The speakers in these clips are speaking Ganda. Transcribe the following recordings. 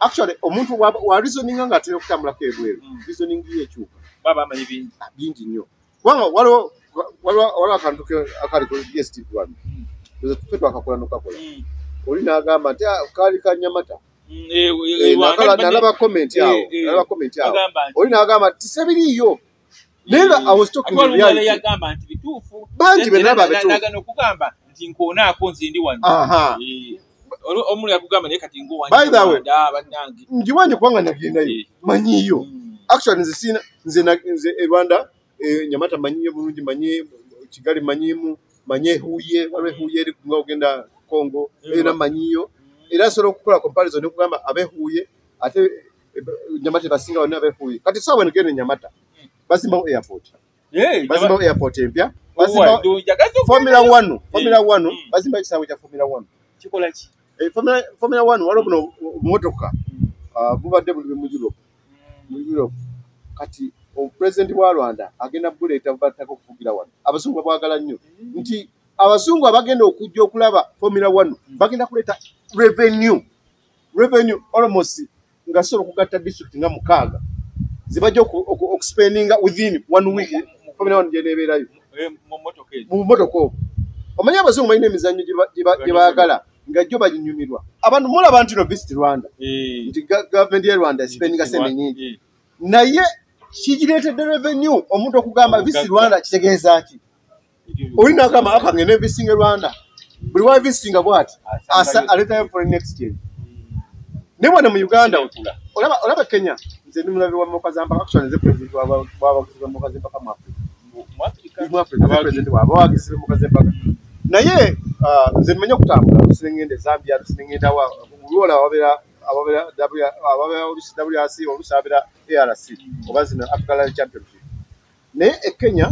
actually omuntu wa reasoning nga atera okutambula ko ebweru reasoning ye chuka baba amanyi bingi nnyo kubanga waliwo akantu akali ku DSTV wano tufe twakakola nokakola oli n'agamba nti kaali kanyamata nalaba comment yawo oli n'agamba nti sebiriiyo nenga I was talking to reality yagamba nti bituufu bangi benaba nagana okugamba nti nkoonaako nze ndi wano omuli yakugamba naye kati by the way njiwanje kubanga nagendayo manyiyo actually nze Rwanda Nyamata manyiyo bulungi manye Kigali manyimu manye Huye waliwo Huye eri nga ogenda Congo era manyiyo era solo okukola comparison okugamba abe Huye ate Nyamata basinga wano abe Huye kati sawa ngene Nyamata Basimba airport Basimba airport empya Basimba Formula 1 Basimba kisawe cha Formula 1 kikola ki Formula 1 waliwo buno motoka bubadde buli mu Europe kati president wa Rwanda agenda buleta batako kufugira wano abazungu babagala nnyo nti abazungu abagenda okujja okulaba Formula 1 bagenda kuleta revenue almost nga solo kugatta district nga mukaaga zibajja okuspendinga within 1 week Formula 1 jenebeerayo mu motoka omanya abazungu balina emizannyo gye baagala nga jjo baginyumirwa abantu mulaba nti no visit Rwanda nti government ya Rwanda spendinga sente nyingi naye kigireetedde revenue omuntu okugamba visit Rwanda kitegeeza ki oli n'agamba akangene visiting Rwanda buli wa visitinga bwati aletayo foreign exchange ne bwana mu Uganda otula olaba Kenya nze ndi mulabi wa Mokazamba actually nze president wa Mokazamba kama mu Africa president wa Mokazamba Mokazamba naye nze nimenya okutambula lusengende Zambia lusengenda wa ulola wabera WRC olusabira ARC oba zino Africa Rally Championship naye Kenya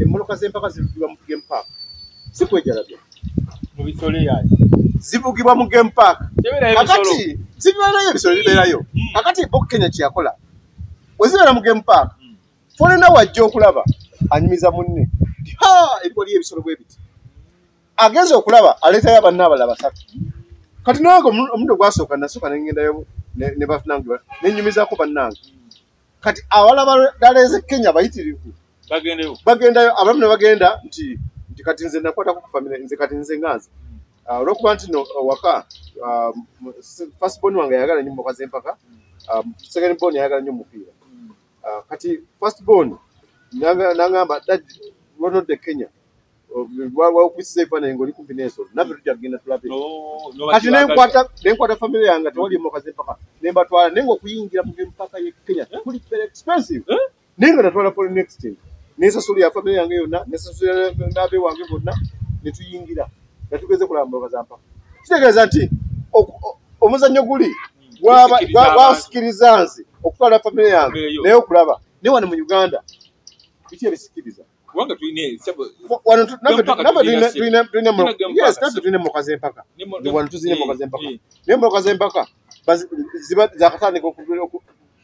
emmoloka z'empaka zivugibwa mu game park sikwejalabya mu bisole yayi zivugibwa mu game park kakati zibeerayo ebisolo bibeerayo kakati Kenya kyakola wezibeera mu game park foreigner wajja okulaba anyumiza munne ebikoli ebisolo bwe biti agenza okulaba aletayo abanna abalala basatu kati nange omuntu gwasooka nasooka nengendayo ne bafunange nenyumizaako bannange kati awalaba daleze Kenya bayitirivu bagendayo abamu ne bagenda nti kati nze nakwatako ku family nze kati nze nganze olwokuba nti no waka first born wange yagala nnyo Mboka z'empaka second born yagala nnyo mupiira kati first born nangamba dad Ronald de Kenya wakwisiza ekifaananyi ng'oli kumpi n'ensolo naffe tujja kugenda tulabe kati nenkwata family yange tewali Mboka z'empaka nembatwala naye ng'okuyingira mu empaka ye Kenya kuli very expensive naye nga natwala foreign exchange nesasula ya family yange yonna nesasula n'abe wange bonna ne tuyingira nga tugeze kulaba Mboka z'empaka kitegeeza nti omuzannyo guli gwasikiriza nze okutwala family yange naye okulaba naye wano mu Uganda biki ebisikiriza wanga tuine tuine Mboka z'empaka wano tuzine Mboka z'empaka naye Mboka z'empaka ziba zakatandika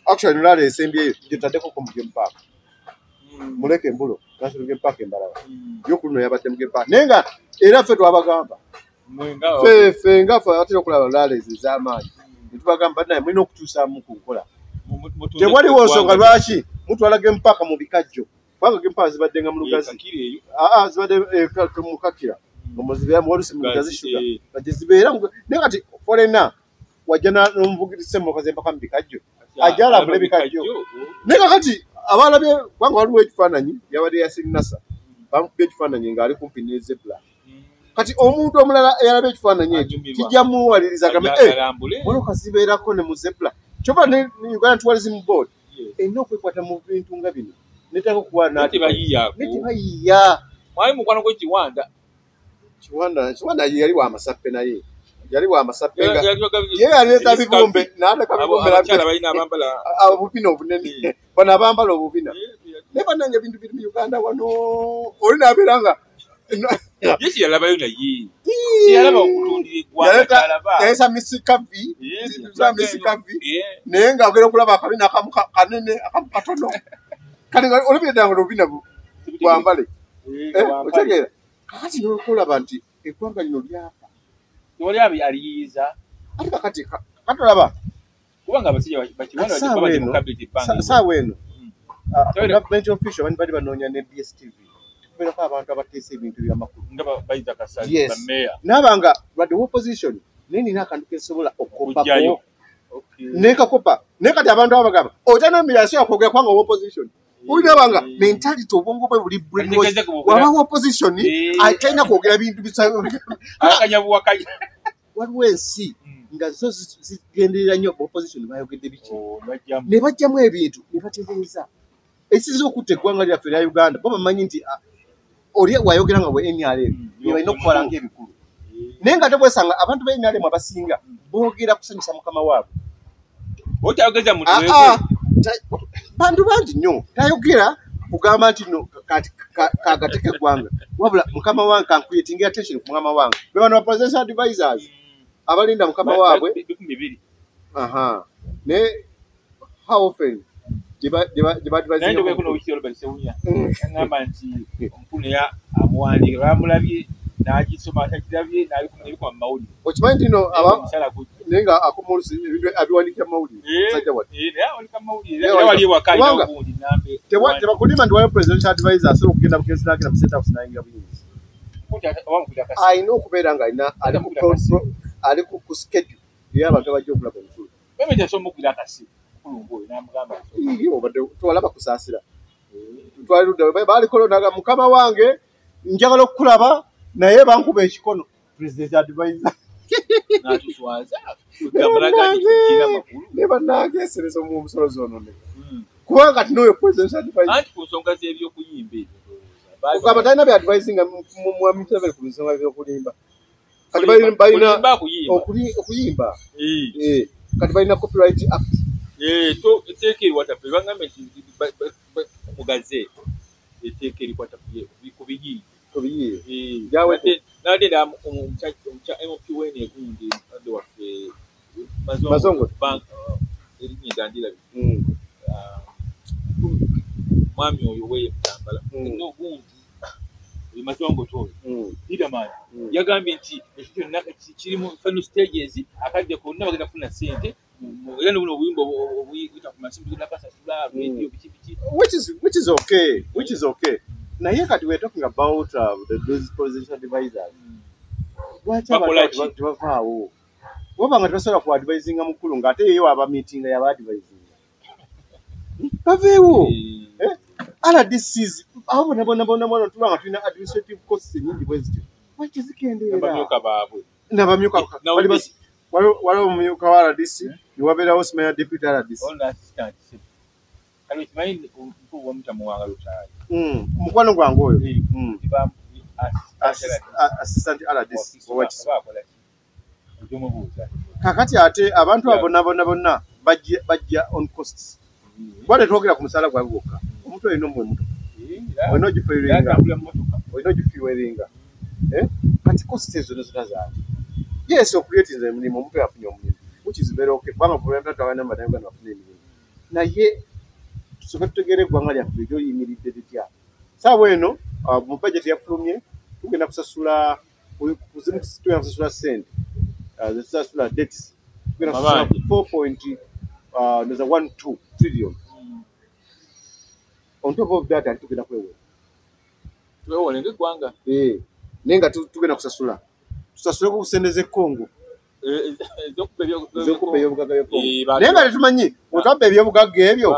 actually nolala esembyeyo gyetaddeko ko mu game park muleke embulo national game park embalala yokuno yabadde mu game park naye nga era ffe twabagamba ffe nga ffe atera okulaba olala ezo ez'amaanyi netubagamba naye mulina okutuusaamu ku nkola tewaliwo nsonga lwaki mutwala game park mu bikajjo kubanga game park zibadde nga mu lugazi zibadde mukakira omuzibeera mu olusi mu lugazi shuga kati zibeera naye kati foreigner wajja n'omuvugiriza Mboka z'empaka mu bikajjo ajja alambula ebikajjo naye kakati abalabye kubanga waliwo ekifaananyi yabadde yasinasa bamukubye ekifaananyi ng'ali kumpi ne zebra kati omuntu omulala eyalabye ekifaananyi ekyo kijja muwaliriza gambe moloka zibeerako ne mu zebra kyova ne Uganda Tourism Board erina okwekwata mu bintu nga bino netaka okuwa netibayiya mwayi mukwano gw'ekiwanda kiwanda yali wa masappe naye yali wa masappe nga ye aleta bibumbe n'ataka bibumbe obubina obunene bano abambala obubina naye bannange ebintu biri mu Uganda wano oli n'abeera nga yesi yalabayo naye siyalaba okutundira eggwanga yalesa misikavi naye ng'agenda okulaba akabina akamu kanene akamu katono kati olubiranga olubina bwambale otegeera kakati n'okulaba nti eggwanga lino lyafa tewali aliyiza ate kakati katolaba kubanga abasajja bakiwanda baje mu cabinet bank saweno government official bali banoonya ne DSTV tubeerako abantu abateesa ebintu by'amakulu nga bayiza kasali bameya n'abanga badde opposition nina akantu kesobola okopako nekakopa nekati abantu abagamba otana mirasio akwogera kwanga opposition ulibanga mentality obwongo bwe buli brainwash waba opposition atenda kwogera bintu bisayo akanyabuwa kanya waliwo ensi nga zo zigenderera nnyo opposition bayogedde biki ne bajjamu ebintu ne bategereza ekisinza okutta eggwanga lyaffe lya Uganda bo bamanyi nti oli wayogera nga bwe NRM balina okukola ng'ebikulu naye nga tebwesanga abantu ba NRM abasinga boogera kusanyusa mukama waabwe otayogeza muntu bantu bangi nnyo tayogera kugamba nti no kagateke eggwanga wabula mukama wange kankreating attention ku mukama wange be bano presidential advisors abalinda mukama waabwe ne how often ngamba nti omukulu ya amuwandiika bamulabye n'agisoma atakirabye n'abikuma mu mawulire okimanyi nti no naye nga akomolusi ebintu abiwandiikira mu mawulire sajja tebakulima nti wayo presidential advisor asobola okugenda bugenzi n'agenda mu state house n'ayingira buyinza alina okubeera nga ali ku schedule y'abantu abajja okulaba omukulu twalaba kusaasira balikolonaga mukama wange njagala okukulaba naye bankuba ekikono president advisor ne bannange esereza omusolo zoonone kubanga tinoyo president advisor kugamba talina bya advising mwami Museveni ku bisonga by'okulimba kati balina okuyimba kati balina copyright act mugaze eteekeri kwata kubiyi MPWN egundi ande waffe Mazongo bank erinnya dandira mwami oyo weye mutambala n'ogundi Mazongo toyo Leaderman yagambye nti ekyo kyonna kiri mu final stages akadde konna bagenda kufuna ssente era n'obuno obuyimba obuyita ku masimu genda basasula radio biki which is okay naye kati we're talking about those presidential advisors lwaki abantu tebavaawo oba nga tebasobola ku advisinga mukulu ng'ate yeyo aba meeting yaba advisinga baveewo RDCs aho bona tulanga tulina administrative costs nyingi bwezityo lwaki zikendeera n'abamyuka waliwo omumyuka wa RDC niwabeerawo smeya deputy RDC mukwano gwange oyo assistant RDC kakati ate abantu abo bonna bajja on costs bwate twogera ku musaala gwabwe gwokka omuntu olina omwe muto olina ogifiweringa kati costs ezo nezona zaati yes okuleetinza emirimu omuntu yafunye omulimu which is very okay kubanga guverinoma tawana madanga bafuna emirimu naye tusobola tutegeera eggwanga lyaffe eryo liyimiridde litya saawa eno mu bajeti yafulumye tugenda kusasula kuzimu tugenda kusasula ssente zesasula debts tugenda kusasula 4.12 trillion on top of that ati tugenda kwewona ng'eggwanga naye nga tugenda kusasula tusasuleko ku ssente z'Ekongo ez'okubba ebyobugagga by'Ekongo naye nga tetumanyi otwabba ebyobugagga ebyo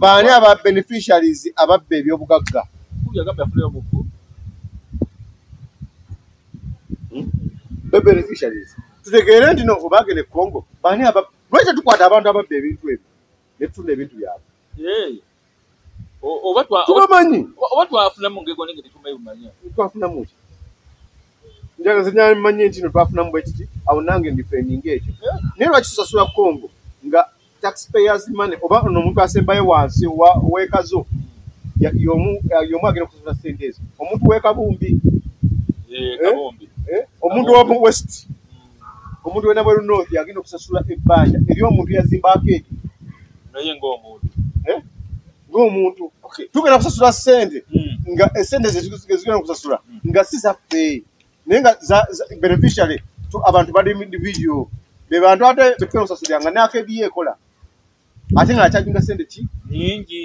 baani aba beneficiaries ababba ebyobugagga beneficiaries tutegeere nti no obagenda Ekongo baani lwaki tukwata abantu ababba ebintu ebyo ne tutunda ebintu byabwe tubamanyi oba twafunamu ngego nenge tetumayimanya twafunamu ki njaga zenyamanyi nti no twafunamu bwe kiti awo nange ndifeninga ekyo naye lwaki tusasula Kongo nga taxpayers money oba omuntu asembayo wansi w'ekazo y'omu agenda kusasula ssente ezo omuntu w'ekabumbi omuntu w'omu west omuntu w'enabweru north agenda okusasula ebbanja eri omuntu yazimbaako ekyo naye ng'omuntu tugenda kusasula ssente nga essente zigenda kusasula nga si zaffe naye nga beneficiary abantu bali individual be bantu ate betugenda kusasulira nga n'akediyo ekola ate nga akyajinga sente ki nyingi